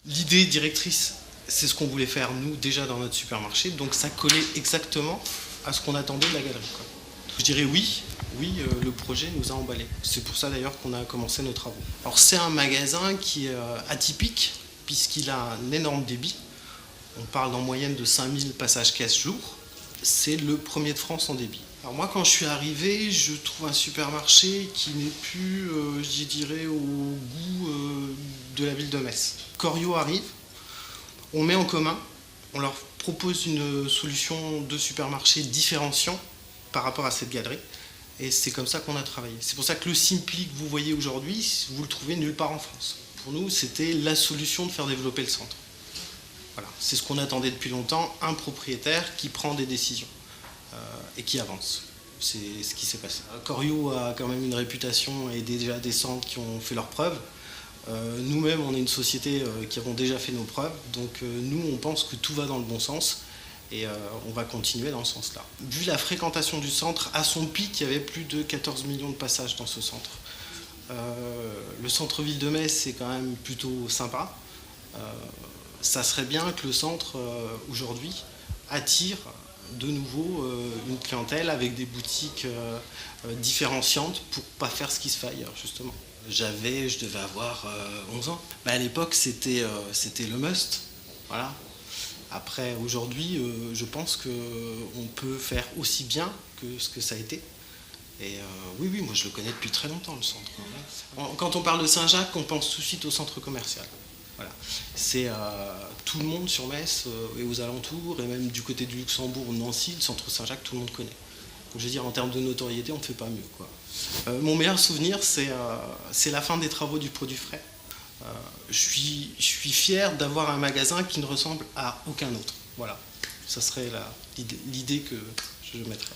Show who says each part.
Speaker 1: L'idée directrice, c'est ce qu'on voulait faire nous déjà dans notre supermarché, donc ça collait exactement à ce qu'on attendait de la galerie, quoi. Je dirais oui, le projet nous a emballés. C'est pour ça d'ailleurs qu'on a commencé nos travaux. Alors c'est un magasin qui est atypique puisqu'il a un énorme débit. On parle en moyenne de 5000 passages caisse jour. C'est le premier de France en débit. Alors moi quand je suis arrivé, je trouve un supermarché qui n'est plus, je dirais, au goût de la ville de Metz. Corio arrive, on met en commun, on leur propose une solution de supermarché différenciant par rapport à cette galerie. Et c'est comme ça qu'on a travaillé. C'est pour ça que le Simpli que vous voyez aujourd'hui, vous le trouvez nulle part en France. Pour nous, c'était la solution de faire développer le centre. Voilà, c'est ce qu'on attendait depuis longtemps, un propriétaire qui prend des décisions et qui avance. C'est ce qui s'est passé. Corio a quand même une réputation et déjà des centres qui ont fait leurs preuves. Nous-mêmes, on est une société qui avons déjà fait nos preuves, donc nous, on pense que tout va dans le bon sens et on va continuer dans ce sens-là. Vu la fréquentation du centre, à son pic, il y avait plus de 14 millions de passages dans ce centre. Le centre-ville de Metz, c'est quand même plutôt sympa. Ça serait bien que le centre, aujourd'hui, attire de nouveau une clientèle avec des boutiques différenciantes pour ne pas faire ce qui se fait ailleurs, justement. Je devais avoir 11 ans. À l'époque, c'était le must. Voilà. Après, aujourd'hui, je pense qu'on peut faire aussi bien que ce que ça a été. Et oui, moi je le connais depuis très longtemps, le centre. Quand on parle de Saint-Jacques, on pense tout de suite au centre commercial. Voilà. C'est tout le monde sur Metz et aux alentours, et même du côté du Luxembourg, Nancy, le centre Saint-Jacques, tout le monde connaît. Donc, je veux dire, en termes de notoriété, on ne fait pas mieux, quoi. Mon meilleur souvenir, c'est la fin des travaux du Produit Frais. Je suis fier d'avoir un magasin qui ne ressemble à aucun autre. Voilà, ça serait l'idée que je mettrais.